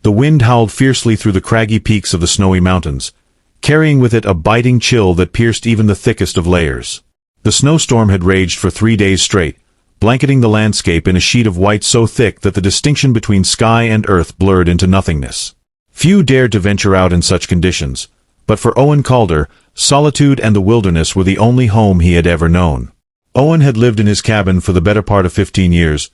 The wind howled fiercely through the craggy peaks of the snowy mountains, carrying with it a biting chill that pierced even the thickest of layers. The snowstorm had raged for 3 days straight, blanketing the landscape in a sheet of white so thick that the distinction between sky and earth blurred into nothingness. Few dared to venture out in such conditions, but for Owen Calder, solitude and the wilderness were the only home he had ever known. Owen had lived in his cabin for the better part of 15 years,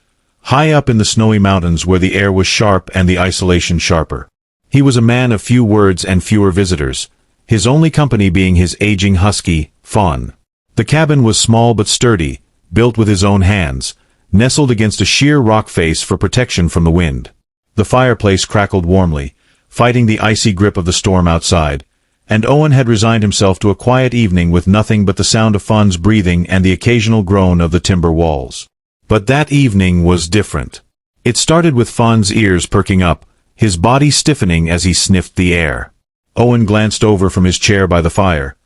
high up in the snowy mountains where the air was sharp and the isolation sharper. He was a man of few words and fewer visitors, his only company being his aging husky, Fawn. The cabin was small but sturdy, built with his own hands, nestled against a sheer rock face for protection from the wind. The fireplace crackled warmly, fighting the icy grip of the storm outside, and Owen had resigned himself to a quiet evening with nothing but the sound of Fawn's breathing and the occasional groan of the timber walls. But that evening was different. It started with Fawn's ears perking up, his body stiffening as he sniffed the air. Owen glanced over from his chair by the fire,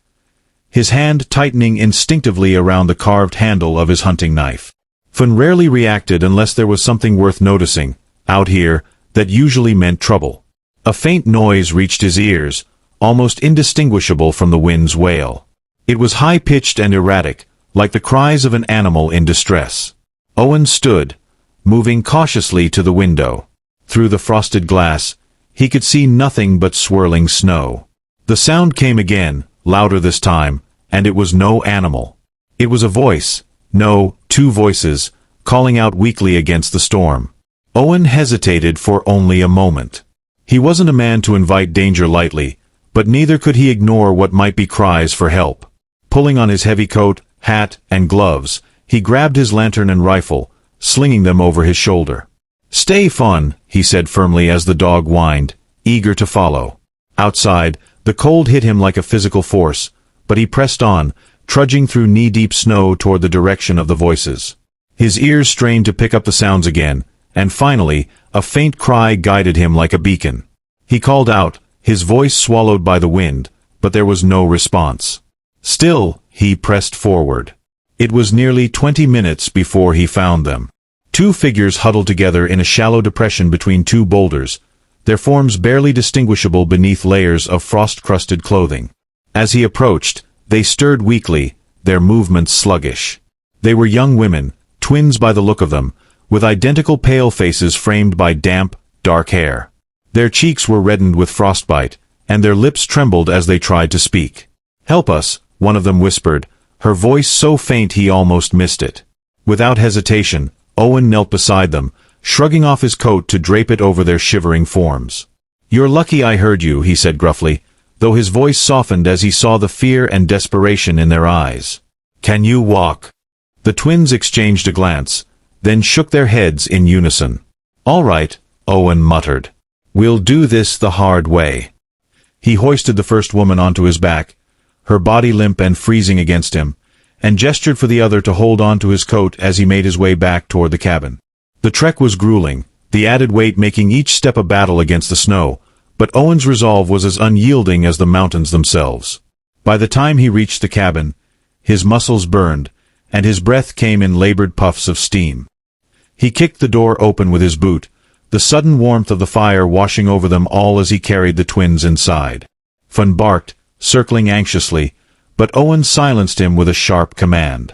his hand tightening instinctively around the carved handle of his hunting knife. Fawn rarely reacted unless there was something worth noticing, out here, that usually meant trouble. A faint noise reached his ears, almost indistinguishable from the wind's wail. It was high-pitched and erratic, like the cries of an animal in distress. Owen stood, moving cautiously to the window. Through the frosted glass, he could see nothing but swirling snow. The sound came again, louder this time, and it was no animal. It was a voice, no, 2 voices, calling out weakly against the storm. Owen hesitated for only a moment. He wasn't a man to invite danger lightly, but neither could he ignore what might be cries for help. Pulling on his heavy coat, hat, and gloves, he grabbed his lantern and rifle, slinging them over his shoulder. "Stay, Fawn," he said firmly as the dog whined, eager to follow. Outside, the cold hit him like a physical force, but he pressed on, trudging through knee-deep snow toward the direction of the voices. His ears strained to pick up the sounds again, and finally, a faint cry guided him like a beacon. He called out, his voice swallowed by the wind, but there was no response. Still, he pressed forward. It was nearly 20 minutes before he found them. 2 figures huddled together in a shallow depression between 2 boulders, their forms barely distinguishable beneath layers of frost-crusted clothing. As he approached, they stirred weakly, their movements sluggish. They were young women, twins by the look of them, with identical pale faces framed by damp, dark hair. Their cheeks were reddened with frostbite, and their lips trembled as they tried to speak. "Help us," one of them whispered, her voice so faint he almost missed it. Without hesitation, Owen knelt beside them, shrugging off his coat to drape it over their shivering forms. "You're lucky I heard you," he said gruffly, though his voice softened as he saw the fear and desperation in their eyes. "Can you walk?" The twins exchanged a glance, then shook their heads in unison. "All right," Owen muttered. "We'll do this the hard way." He hoisted the first woman onto his back, her body limp and freezing against him, and gestured for the other to hold on to his coat as he made his way back toward the cabin. The trek was grueling, the added weight making each step a battle against the snow, but Owen's resolve was as unyielding as the mountains themselves. By the time he reached the cabin, his muscles burned, and his breath came in labored puffs of steam. He kicked the door open with his boot, the sudden warmth of the fire washing over them all as he carried the twins inside. Fawn barked, circling anxiously, but Owen silenced him with a sharp command.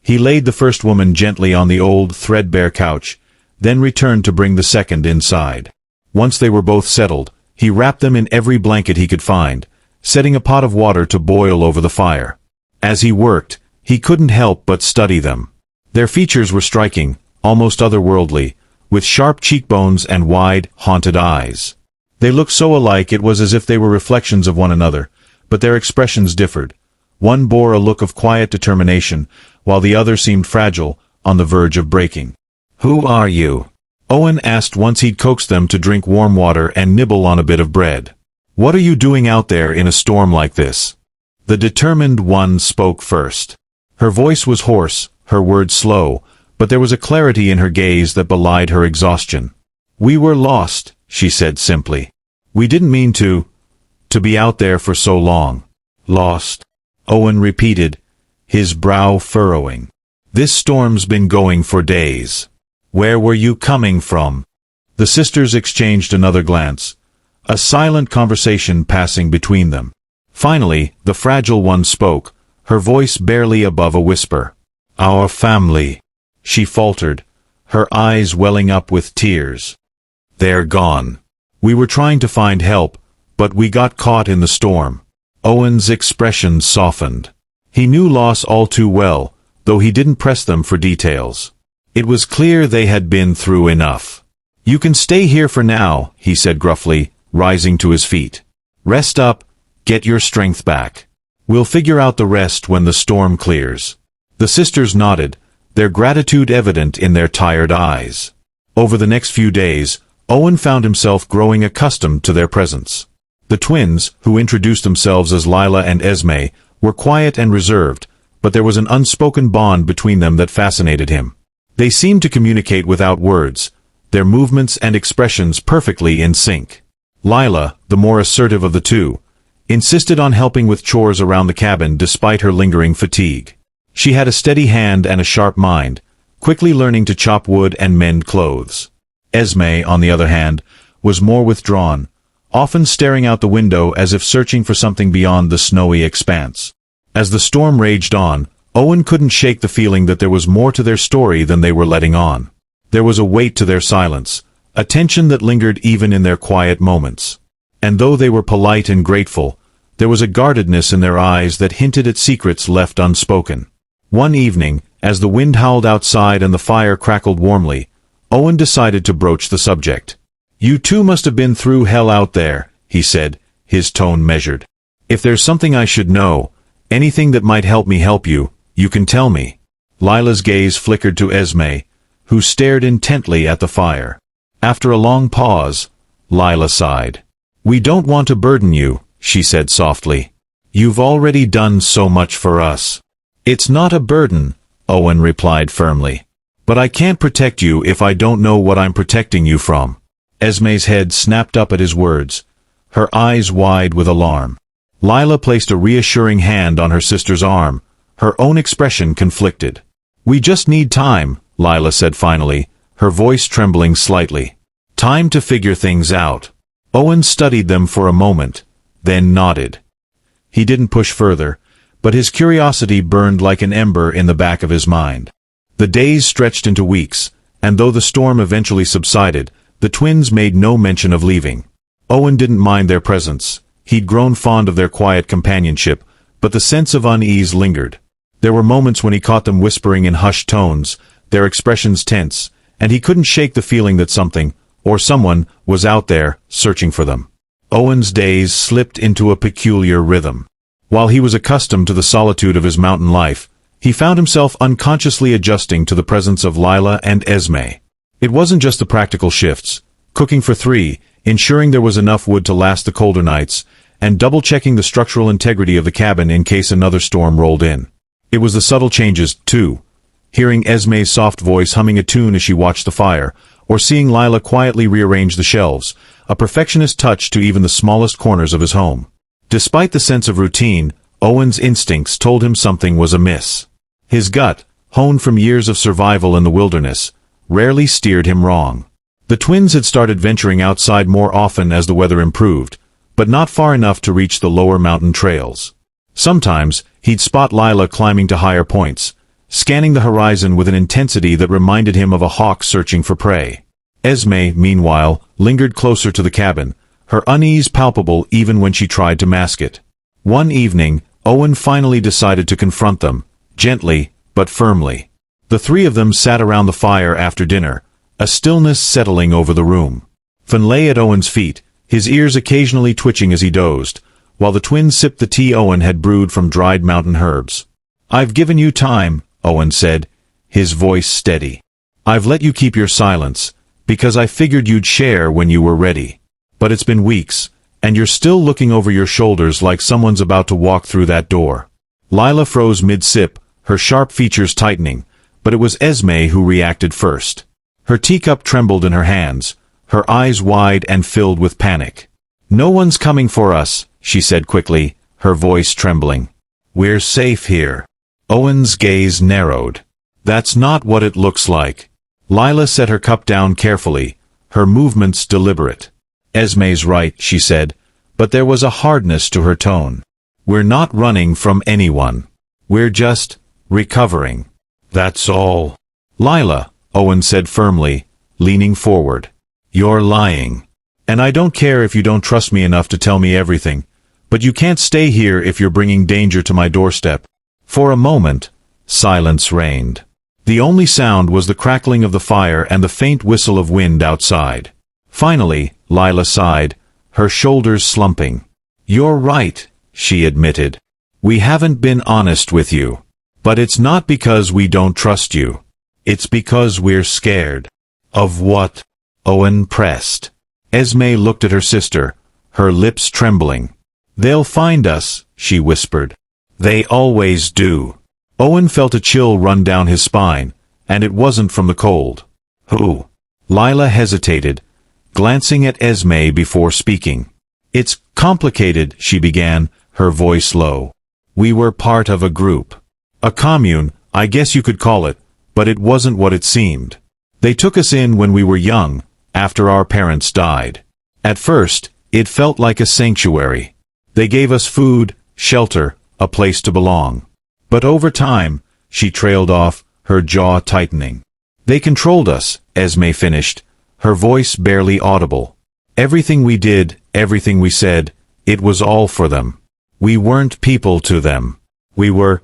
He laid the first woman gently on the old, threadbare couch, then returned to bring the second inside. Once they were both settled, he wrapped them in every blanket he could find, setting a pot of water to boil over the fire. As he worked, he couldn't help but study them. Their features were striking, almost otherworldly, with sharp cheekbones and wide, haunted eyes. They looked so alike it was as if they were reflections of one another, but their expressions differed. One bore a look of quiet determination, while the other seemed fragile, on the verge of breaking. "Who are you?" Owen asked once he'd coaxed them to drink warm water and nibble on a bit of bread. "What are you doing out there in a storm like this?" The determined one spoke first. Her voice was hoarse, her words slow, but there was a clarity in her gaze that belied her exhaustion. "We were lost," she said simply. "We didn't mean to be out there for so long." "Lost?" Owen repeated, his brow furrowing. "This storm's been going for days. Where were you coming from?" The sisters exchanged another glance, a silent conversation passing between them. Finally, the fragile one spoke, her voice barely above a whisper. "Our family," she faltered, her eyes welling up with tears. "They're gone. We were trying to find help, but we got caught in the storm." Owen's expression softened. He knew loss all too well, though he didn't press them for details. It was clear they had been through enough. "You can stay here for now," he said gruffly, rising to his feet. "Rest up, get your strength back. We'll figure out the rest when the storm clears." The sisters nodded, their gratitude evident in their tired eyes. Over the next few days, Owen found himself growing accustomed to their presence. The twins, who introduced themselves as Lila and Esme, were quiet and reserved, but there was an unspoken bond between them that fascinated him. They seemed to communicate without words, their movements and expressions perfectly in sync. Lila, the more assertive of the two, insisted on helping with chores around the cabin despite her lingering fatigue. She had a steady hand and a sharp mind, quickly learning to chop wood and mend clothes. Esme, on the other hand, was more withdrawn, often staring out the window as if searching for something beyond the snowy expanse. As the storm raged on, Owen couldn't shake the feeling that there was more to their story than they were letting on. There was a weight to their silence, a tension that lingered even in their quiet moments. And though they were polite and grateful, there was a guardedness in their eyes that hinted at secrets left unspoken. One evening, as the wind howled outside and the fire crackled warmly, Owen decided to broach the subject. "You two must have been through hell out there," he said, his tone measured. "If there's something I should know, anything that might help me help you, you can tell me." Lila's gaze flickered to Esme, who stared intently at the fire. After a long pause, Lila sighed. "We don't want to burden you," she said softly. "You've already done so much for us." "It's not a burden," Owen replied firmly. "But I can't protect you if I don't know what I'm protecting you from." Esme's head snapped up at his words, her eyes wide with alarm. Lila placed a reassuring hand on her sister's arm, her own expression conflicted. "We just need time," Lila said finally, her voice trembling slightly. "Time to figure things out." Owen studied them for a moment, then nodded. He didn't push further, but his curiosity burned like an ember in the back of his mind. The days stretched into weeks, and though the storm eventually subsided, the twins made no mention of leaving. Owen didn't mind their presence. He'd grown fond of their quiet companionship, but the sense of unease lingered. There were moments when he caught them whispering in hushed tones, their expressions tense, and he couldn't shake the feeling that something, or someone, was out there, searching for them. Owen's days slipped into a peculiar rhythm. While he was accustomed to the solitude of his mountain life, he found himself unconsciously adjusting to the presence of Lila and Esme. It wasn't just the practical shifts, cooking for three, ensuring there was enough wood to last the colder nights, and double-checking the structural integrity of the cabin in case another storm rolled in. It was the subtle changes, too. Hearing Esme's soft voice humming a tune as she watched the fire, or seeing Lila quietly rearrange the shelves, a perfectionist touch to even the smallest corners of his home. Despite the sense of routine, Owen's instincts told him something was amiss. His gut, honed from years of survival in the wilderness, rarely steered him wrong. The twins had started venturing outside more often as the weather improved, but not far enough to reach the lower mountain trails. Sometimes, he'd spot Lila climbing to higher points, scanning the horizon with an intensity that reminded him of a hawk searching for prey. Esme, meanwhile, lingered closer to the cabin, her unease palpable even when she tried to mask it. One evening, Owen finally decided to confront them, gently, but firmly. The three of them sat around the fire after dinner, a stillness settling over the room. Finn lay at Owen's feet, his ears occasionally twitching as he dozed, while the twins sipped the tea Owen had brewed from dried mountain herbs. "I've given you time," Owen said, his voice steady. "I've let you keep your silence, because I figured you'd share when you were ready. But it's been weeks, and you're still looking over your shoulders like someone's about to walk through that door." Lila froze mid-sip, her sharp features tightening, but it was Esme who reacted first. Her teacup trembled in her hands, her eyes wide and filled with panic. "No one's coming for us," she said quickly, her voice trembling. "We're safe here." Owen's gaze narrowed. "That's not what it looks like." Lila set her cup down carefully, her movements deliberate. "Esme's right," she said, but there was a hardness to her tone. "We're not running from anyone. We're just recovering. That's all." "Lila," Owen said firmly, leaning forward. "You're lying. And I don't care if you don't trust me enough to tell me everything, but you can't stay here if you're bringing danger to my doorstep." For a moment, silence reigned. The only sound was the crackling of the fire and the faint whistle of wind outside. Finally, Lila sighed, her shoulders slumping. "You're right," she admitted. "We haven't been honest with you. But it's not because we don't trust you. It's because we're scared." "Of what?" Owen pressed. Esme looked at her sister, her lips trembling. "They'll find us," she whispered. "They always do." Owen felt a chill run down his spine, and it wasn't from the cold. "Who?" Lila hesitated, glancing at Esme before speaking. "It's complicated," she began, her voice low. "We were part of a group. A commune, I guess you could call it, but it wasn't what it seemed. They took us in when we were young, after our parents died. At first, it felt like a sanctuary. They gave us food, shelter, a place to belong. But over time," she trailed off, her jaw tightening. "They controlled us," Esme finished, her voice barely audible. "Everything we did, everything we said, it was all for them. We weren't people to them. We were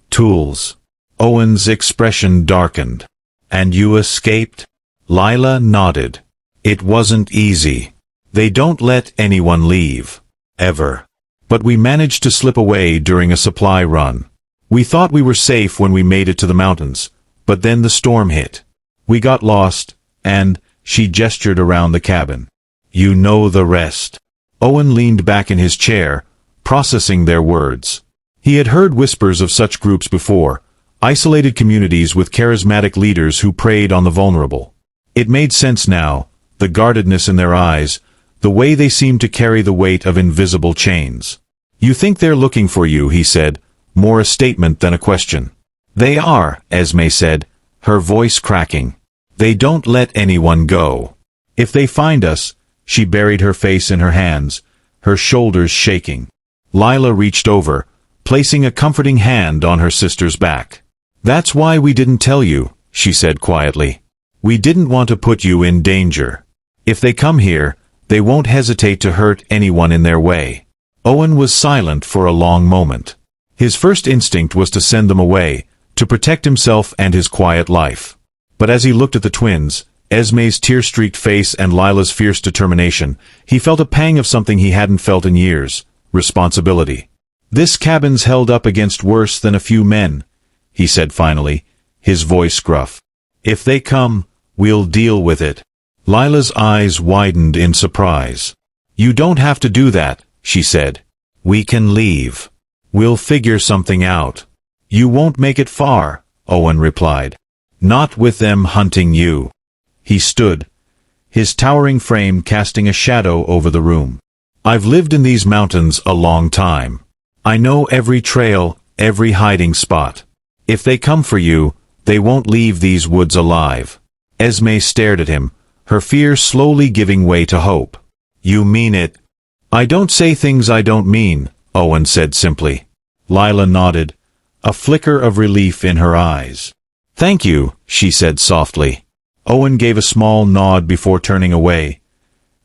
tools." Owen's expression darkened. "And you escaped?" Lila nodded. "It wasn't easy. They don't let anyone leave. Ever. But we managed to slip away during a supply run. We thought we were safe when we made it to the mountains, but then the storm hit. We got lost, and," she gestured around the cabin. "You know the rest." Owen leaned back in his chair, processing their words. He had heard whispers of such groups before, isolated communities with charismatic leaders who preyed on the vulnerable. It made sense now, the guardedness in their eyes, the way they seemed to carry the weight of invisible chains. "You think they're looking for you," he said, more a statement than a question. "They are," Esme said, her voice cracking. "They don't let anyone go. If they find us," she buried her face in her hands, her shoulders shaking. Lila reached over, placing a comforting hand on her sister's back. "That's why we didn't tell you," she said quietly. "We didn't want to put you in danger. If they come here, they won't hesitate to hurt anyone in their way." Owen was silent for a long moment. His first instinct was to send them away, to protect himself and his quiet life. But as he looked at the twins, Esme's tear-streaked face and Lila's fierce determination, he felt a pang of something he hadn't felt in years: responsibility. "This cabin's held up against worse than a few men," he said finally, his voice gruff. "If they come, we'll deal with it." Lila's eyes widened in surprise. "You don't have to do that," she said. "We can leave. We'll figure something out." "You won't make it far," Owen replied. "Not with them hunting you." He stood, his towering frame casting a shadow over the room. "I've lived in these mountains a long time. I know every trail, every hiding spot. If they come for you, they won't leave these woods alive." Esme stared at him, her fear slowly giving way to hope. "You mean it?" "I don't say things I don't mean," Owen said simply. Lila nodded, a flicker of relief in her eyes. "Thank you," she said softly. Owen gave a small nod before turning away,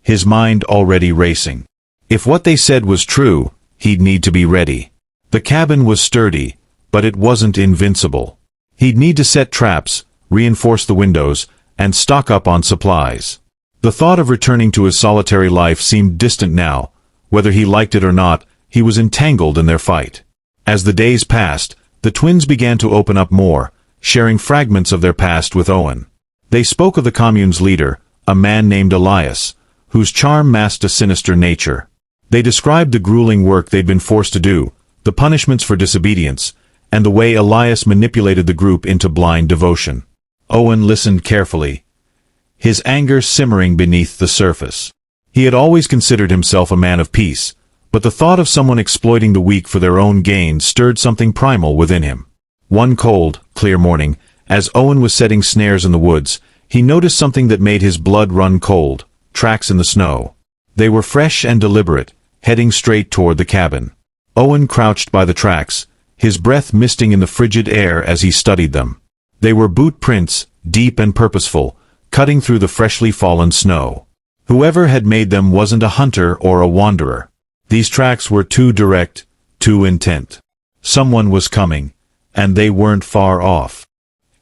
his mind already racing. If what they said was true, he'd need to be ready. The cabin was sturdy, but it wasn't invincible. He'd need to set traps, reinforce the windows, and stock up on supplies. The thought of returning to his solitary life seemed distant now. Whether he liked it or not, he was entangled in their fight. As the days passed, the twins began to open up more, sharing fragments of their past with Owen. They spoke of the commune's leader, a man named Elias, whose charm masked a sinister nature. They described the grueling work they'd been forced to do, the punishments for disobedience, and the way Elias manipulated the group into blind devotion. Owen listened carefully, his anger simmering beneath the surface. He had always considered himself a man of peace, but the thought of someone exploiting the weak for their own gain stirred something primal within him. One cold, clear morning, as Owen was setting snares in the woods, He noticed something that made his blood run cold: tracks in the snow. They were fresh and deliberate, heading straight toward the cabin. Owen crouched by the tracks, his breath misting in the frigid air as he studied them. They were boot prints, deep and purposeful, cutting through the freshly fallen snow. Whoever had made them wasn't a hunter or a wanderer. These tracks were too direct, too intent. Someone was coming, and they weren't far off.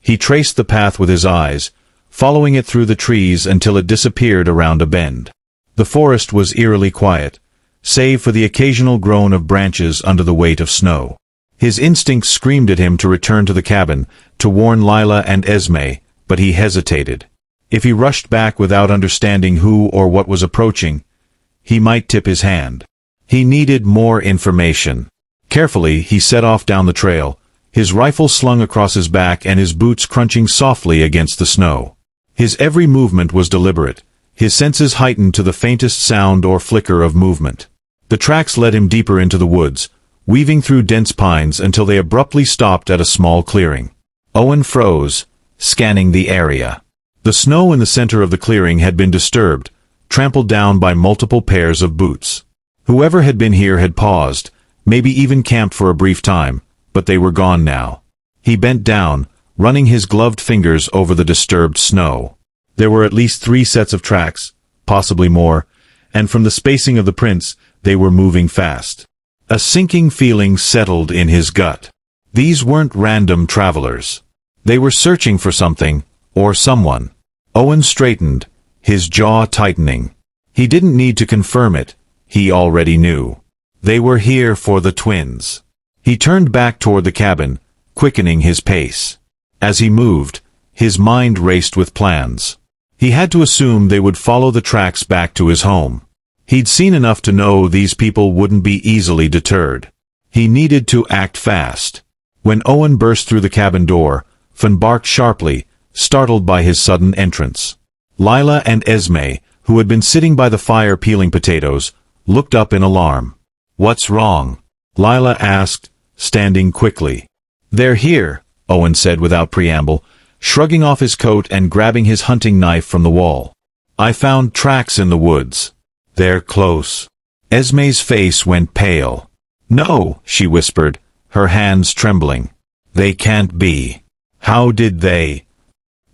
He traced the path with his eyes, following it through the trees until it disappeared around a bend. The forest was eerily quiet, save for the occasional groan of branches under the weight of snow. His instincts screamed at him to return to the cabin, to warn Lila and Esme, but he hesitated. If he rushed back without understanding who or what was approaching, he might tip his hand. He needed more information. Carefully, he set off down the trail, his rifle slung across his back and his boots crunching softly against the snow. His every movement was deliberate, his senses heightened to the faintest sound or flicker of movement. The tracks led him deeper into the woods, weaving through dense pines until they abruptly stopped at a small clearing. Owen froze, scanning the area. The snow in the center of the clearing had been disturbed, trampled down by multiple pairs of boots. Whoever had been here had paused, maybe even camped for a brief time, but they were gone now. He bent down, running his gloved fingers over the disturbed snow. There were at least 3 sets of tracks, possibly more, and from the spacing of the prints, they were moving fast. A sinking feeling settled in his gut. These weren't random travelers. They were searching for something, or someone. Owen straightened, his jaw tightening. He didn't need to confirm it, he already knew. They were here for the twins. He turned back toward the cabin, quickening his pace. As he moved, his mind raced with plans. He had to assume they would follow the tracks back to his home. He'd seen enough to know these people wouldn't be easily deterred. He needed to act fast. When Owen burst through the cabin door, Finn barked sharply, startled by his sudden entrance. Lila and Esme, who had been sitting by the fire peeling potatoes, looked up in alarm. "What's wrong?" Lila asked, standing quickly. "They're here," Owen said without preamble, shrugging off his coat and grabbing his hunting knife from the wall. "I found tracks in the woods. They're close." Esme's face went pale. "No," she whispered, her hands trembling. "They can't be. How did they—"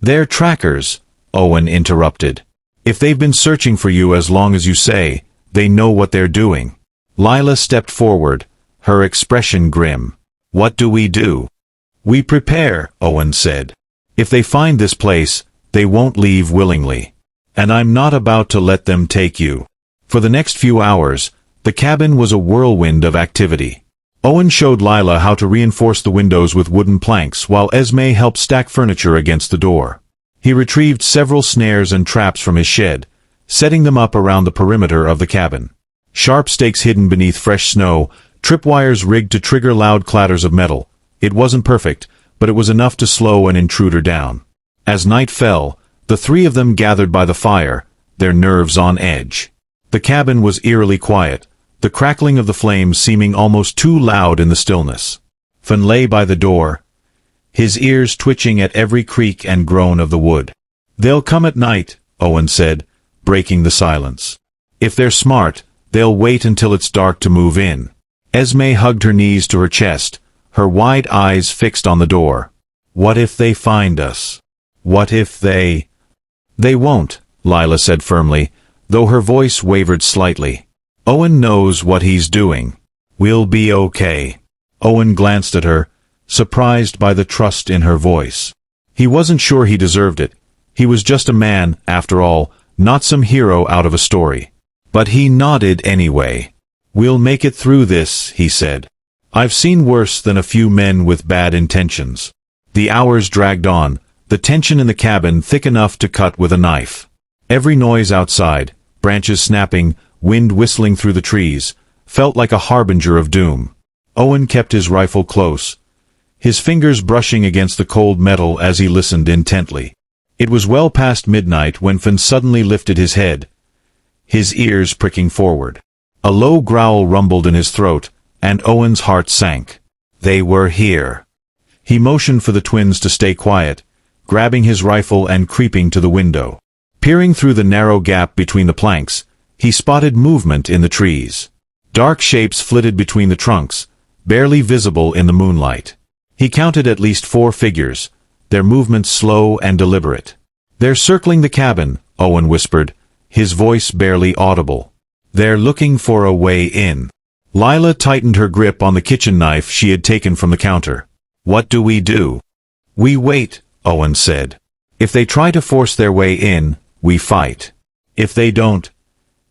"They're trackers," Owen interrupted. "If they've been searching for you as long as you say, they know what they're doing." Lila stepped forward, her expression grim. "What do we do?" "We prepare," Owen said. "If they find this place, they won't leave willingly. And I'm not about to let them take you." For the next few hours, the cabin was a whirlwind of activity. Owen showed Lila how to reinforce the windows with wooden planks while Esme helped stack furniture against the door. He retrieved several snares and traps from his shed, setting them up around the perimeter of the cabin. Sharp stakes hidden beneath fresh snow, tripwires rigged to trigger loud clatters of metal. It wasn't perfect, but it was enough to slow an intruder down. As night fell, the 3 of them gathered by the fire, their nerves on edge. The cabin was eerily quiet, the crackling of the flames seeming almost too loud in the stillness. Finn lay by the door, his ears twitching at every creak and groan of the wood. "They'll come at night," Owen said, breaking the silence. "If they're smart, they'll wait until it's dark to move in." Esme hugged her knees to her chest, her wide eyes fixed on the door. "What if they find us? What if they—" "They won't," Lila said firmly, though her voice wavered slightly. "Owen knows what he's doing. We'll be okay." Owen glanced at her, surprised by the trust in her voice. He wasn't sure he deserved it. He was just a man, after all, not some hero out of a story. But he nodded anyway. "We'll make it through this," he said. "I've seen worse than a few men with bad intentions." The hours dragged on, the tension in the cabin thick enough to cut with a knife. Every noise outside, branches snapping, wind whistling through the trees, felt like a harbinger of doom. Owen kept his rifle close, his fingers brushing against the cold metal as he listened intently. It was well past midnight when Finn suddenly lifted his head, his ears pricking forward. A low growl rumbled in his throat, and Owen's heart sank. They were here. He motioned for the twins to stay quiet, grabbing his rifle and creeping to the window. Peering through the narrow gap between the planks, he spotted movement in the trees. Dark shapes flitted between the trunks, barely visible in the moonlight. He counted at least 4 figures, their movements slow and deliberate. "They're circling the cabin," Owen whispered, his voice barely audible. "They're looking for a way in." Lila tightened her grip on the kitchen knife she had taken from the counter. "What do we do?" "We wait," Owen said. "If they try to force their way in, we fight. If they don't—"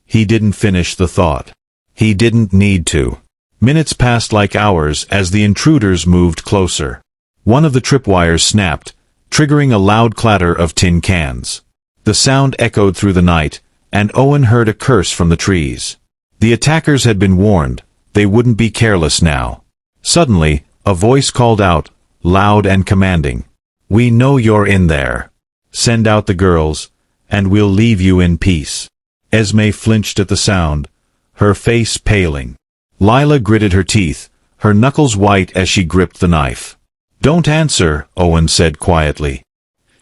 He didn't finish the thought. He didn't need to. Minutes passed like hours as the intruders moved closer. One of the tripwires snapped, triggering a loud clatter of tin cans. The sound echoed through the night, and Owen heard a curse from the trees. The attackers had been warned, they wouldn't be careless now. Suddenly, a voice called out, loud and commanding. "We know you're in there. Send out the girls, and we'll leave you in peace." Esme flinched at the sound, her face paling. Lila gritted her teeth, her knuckles white as she gripped the knife. "Don't answer," Owen said quietly.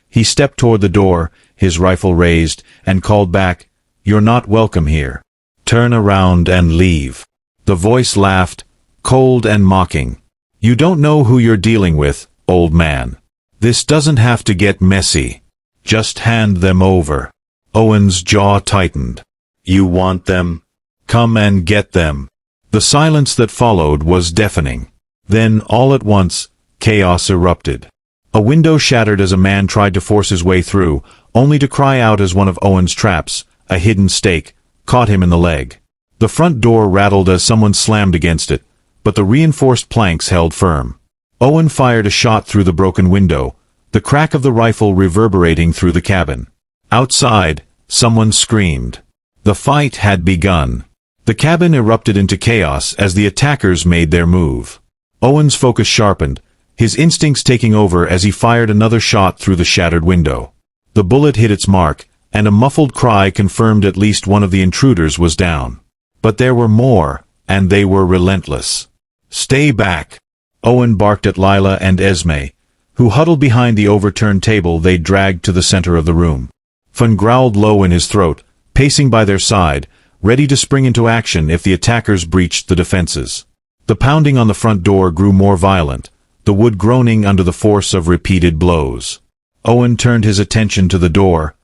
He stepped toward the door, his rifle raised, and called back, "You're not welcome here. Turn around and leave." The voice laughed, cold and mocking. "You don't know who you're dealing with, old man. This doesn't have to get messy. Just hand them over." Owen's jaw tightened. "You want them? Come and get them." The silence that followed was deafening. Then, all at once, chaos erupted. A window shattered as a man tried to force his way through, only to cry out as one of Owen's traps, a hidden stake, caught him in the leg. The front door rattled as someone slammed against it, but the reinforced planks held firm. Owen fired a shot through the broken window, the crack of the rifle reverberating through the cabin. Outside, someone screamed. The fight had begun. The cabin erupted into chaos as the attackers made their move. Owen's focus sharpened, his instincts taking over as he fired another shot through the shattered window. The bullet hit its mark, and a muffled cry confirmed at least one of the intruders was down. But there were more, and they were relentless. "Stay back!" Owen barked at Lila and Esme, who huddled behind the overturned table they dragged to the center of the room. Fun growled low in his throat, pacing by their side, ready to spring into action if the attackers breached the defenses. The pounding on the front door grew more violent, the wood groaning under the force of repeated blows. Owen turned his attention to the door,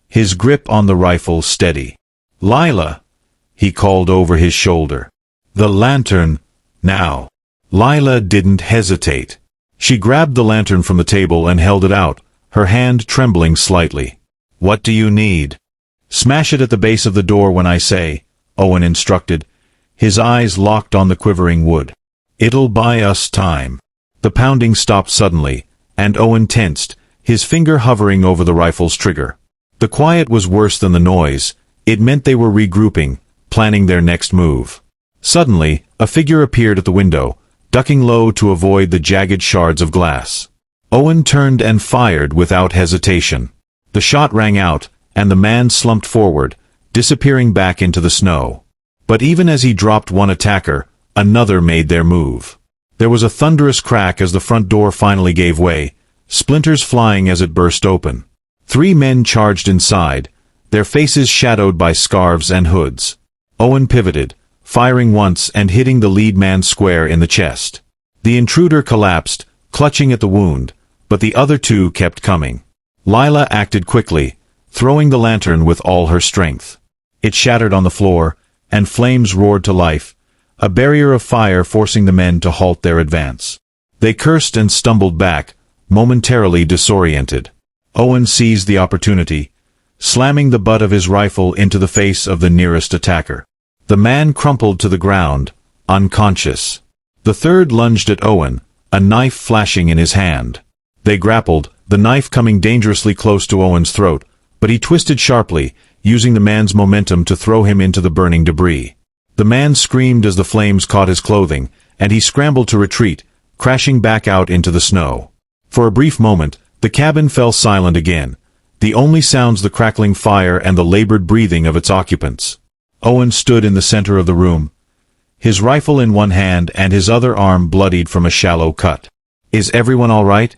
his grip on the rifle steady. "Lila!" he called over his shoulder. "The lantern, now." Lila didn't hesitate. She grabbed the lantern from the table and held it out, her hand trembling slightly. "What do you need?" "Smash it at the base of the door when I say," Owen instructed, his eyes locked on the quivering wood. "It'll buy us time." The pounding stopped suddenly, and Owen tensed, his finger hovering over the rifle's trigger. The quiet was worse than the noise. It meant they were regrouping, planning their next move. Suddenly, a figure appeared at the window, ducking low to avoid the jagged shards of glass. Owen turned and fired without hesitation. The shot rang out, and the man slumped forward, disappearing back into the snow. But even as he dropped one attacker, another made their move. There was a thunderous crack as the front door finally gave way, splinters flying as it burst open. 3 men charged inside, their faces shadowed by scarves and hoods. Owen pivoted, firing once and hitting the lead man square in the chest. The intruder collapsed, clutching at the wound, but the other 2 kept coming. Lila acted quickly, throwing the lantern with all her strength. It shattered on the floor, and flames roared to life, a barrier of fire forcing the men to halt their advance. They cursed and stumbled back, momentarily disoriented. Owen seized the opportunity, slamming the butt of his rifle into the face of the nearest attacker. The man crumpled to the ground, unconscious. The third lunged at Owen, a knife flashing in his hand. They grappled, the knife coming dangerously close to Owen's throat, but he twisted sharply, using the man's momentum to throw him into the burning debris. The man screamed as the flames caught his clothing, and he scrambled to retreat, crashing back out into the snow. For a brief moment, the cabin fell silent again, the only sounds the crackling fire and the labored breathing of its occupants. Owen stood in the center of the room, his rifle in one hand and his other arm bloodied from a shallow cut. "Is everyone all right?"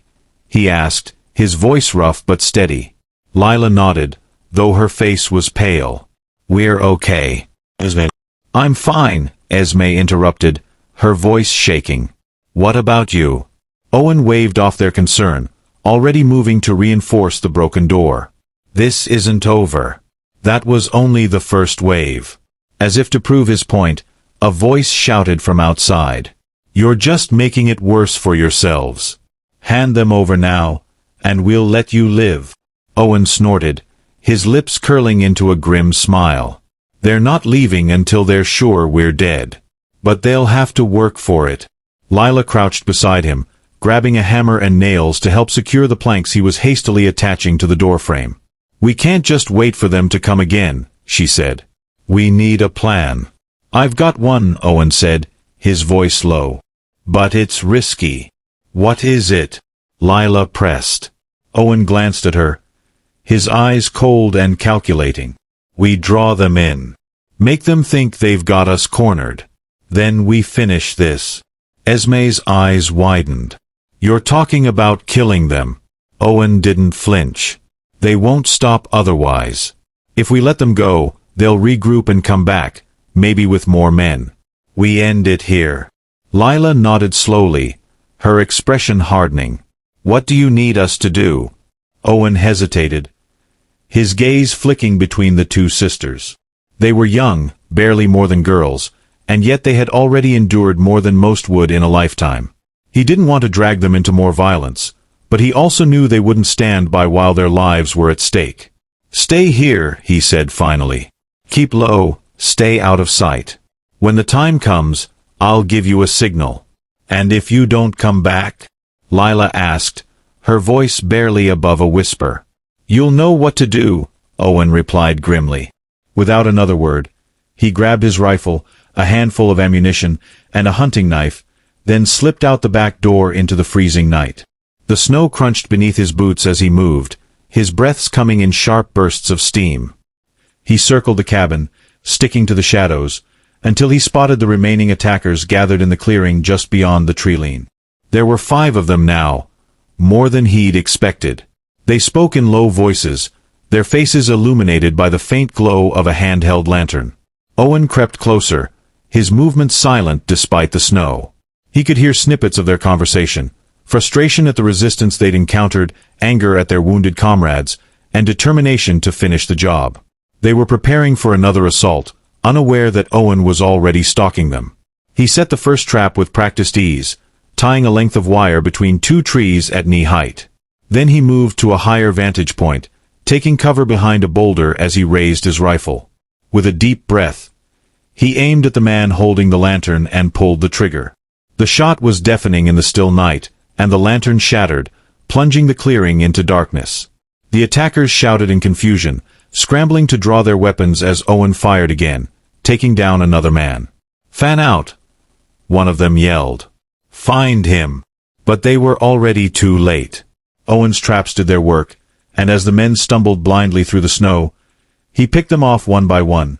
he asked, his voice rough but steady. Lila nodded, though her face was pale. "We're okay, Esme." "I'm fine," Esme interrupted, her voice shaking. "What about you?" Owen waved off their concern, already moving to reinforce the broken door. "This isn't over. That was only the first wave." As if to prove his point, a voice shouted from outside. "You're just making it worse for yourselves. Hand them over now, and we'll let you live." Owen snorted, his lips curling into a grim smile. "They're not leaving until they're sure we're dead. But they'll have to work for it." Lila crouched beside him, grabbing a hammer and nails to help secure the planks he was hastily attaching to the doorframe. "We can't just wait for them to come again," she said. "We need a plan." "I've got one," Owen said, his voice low. "But it's risky." "What is it?" Lila pressed. Owen glanced at her, his eyes cold and calculating. "We draw them in. Make them think they've got us cornered. Then we finish this." Esme's eyes widened. "You're talking about killing them." Owen didn't flinch. "They won't stop otherwise. If we let them go, they'll regroup and come back, maybe with more men. We end it here." Lila nodded slowly, her expression hardening. "What do you need us to do?" Owen hesitated, his gaze flicking between the two sisters. They were young, barely more than girls, and yet they had already endured more than most would in a lifetime. He didn't want to drag them into more violence, but he also knew they wouldn't stand by while their lives were at stake. "Stay here," he said finally. "Keep low, stay out of sight. When the time comes, I'll give you a signal." "And if you don't come back?" Lila asked, her voice barely above a whisper. "You'll know what to do," Owen replied grimly. Without another word, he grabbed his rifle, a handful of ammunition, and a hunting knife, then slipped out the back door into the freezing night. The snow crunched beneath his boots as he moved, his breaths coming in sharp bursts of steam. He circled the cabin, sticking to the shadows, until he spotted the remaining attackers gathered in the clearing just beyond the tree-line. There were 5 of them now, more than he'd expected. They spoke in low voices, their faces illuminated by the faint glow of a handheld lantern. Owen crept closer, his movements silent despite the snow. He could hear snippets of their conversation, frustration at the resistance they'd encountered, anger at their wounded comrades, and determination to finish the job. They were preparing for another assault, unaware that Owen was already stalking them. He set the first trap with practiced ease, tying a length of wire between 2 trees at knee height. Then he moved to a higher vantage point, taking cover behind a boulder as he raised his rifle. With a deep breath, he aimed at the man holding the lantern and pulled the trigger. The shot was deafening in the still night, and the lantern shattered, plunging the clearing into darkness. The attackers shouted in confusion, scrambling to draw their weapons as Owen fired again, taking down another man. "Fan out!" one of them yelled. "Find him!" But they were already too late. Owen's traps did their work, and as the men stumbled blindly through the snow, he picked them off one by one,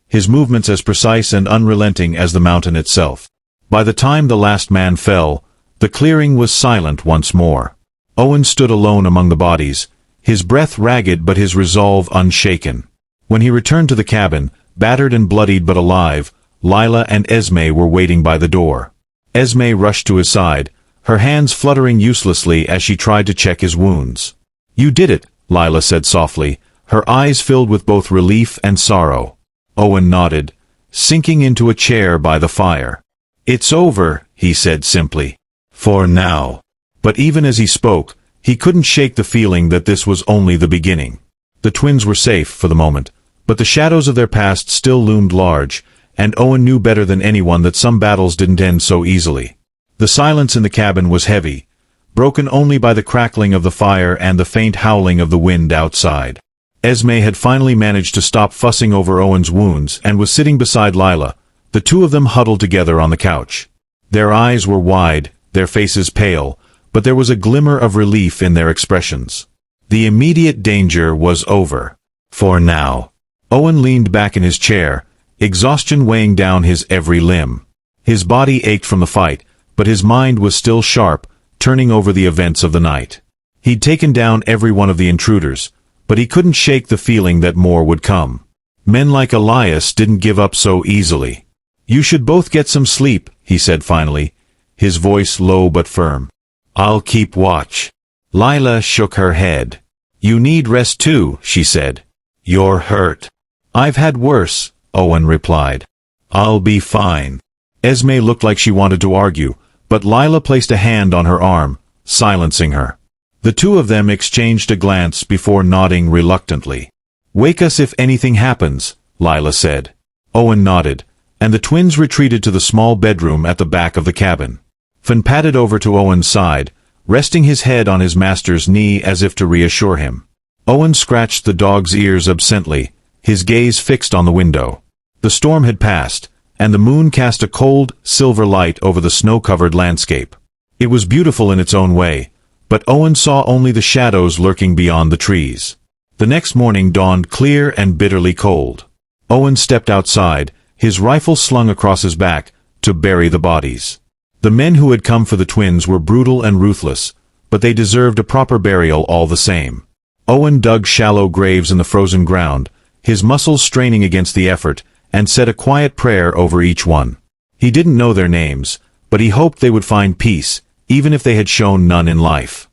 his movements as precise and unrelenting as the mountain itself. By the time the last man fell, the clearing was silent once more. Owen stood alone among the bodies, his breath ragged but his resolve unshaken. When he returned to the cabin, battered and bloodied but alive, Lila and Esme were waiting by the door. Esme rushed to his side, her hands fluttering uselessly as she tried to check his wounds. "You did it," Lila said softly, her eyes filled with both relief and sorrow. Owen nodded, sinking into a chair by the fire. "It's over," he said simply. "For now." But even as he spoke, he couldn't shake the feeling that this was only the beginning. The twins were safe for the moment, but the shadows of their past still loomed large, and Owen knew better than anyone that some battles didn't end so easily. The silence in the cabin was heavy, broken only by the crackling of the fire and the faint howling of the wind outside. Esme had finally managed to stop fussing over Owen's wounds and was sitting beside Lila, the two of them huddled together on the couch. Their eyes were wide, their faces pale, but there was a glimmer of relief in their expressions. The immediate danger was over. For now. Owen leaned back in his chair, exhaustion weighing down his every limb. His body ached from the fight, but his mind was still sharp, turning over the events of the night. He'd taken down every one of the intruders, but he couldn't shake the feeling that more would come. Men like Elias didn't give up so easily. "You should both get some sleep," he said finally, his voice low but firm. "I'll keep watch." Lila shook her head. "You need rest too," she said. "You're hurt." "I've had worse," Owen replied. "I'll be fine." Esme looked like she wanted to argue, but Lila placed a hand on her arm, silencing her. The two of them exchanged a glance before nodding reluctantly. "Wake us if anything happens," Lila said. Owen nodded, and the twins retreated to the small bedroom at the back of the cabin. Finn padded over to Owen's side, resting his head on his master's knee as if to reassure him. Owen scratched the dog's ears absently, his gaze fixed on the window. The storm had passed, and the moon cast a cold, silver light over the snow-covered landscape. It was beautiful in its own way, but Owen saw only the shadows lurking beyond the trees. The next morning dawned clear and bitterly cold. Owen stepped outside, his rifle slung across his back, to bury the bodies. The men who had come for the twins were brutal and ruthless, but they deserved a proper burial all the same. Owen dug shallow graves in the frozen ground, his muscles straining against the effort, and said a quiet prayer over each one. He didn't know their names, but he hoped they would find peace, even if they had shown none in life.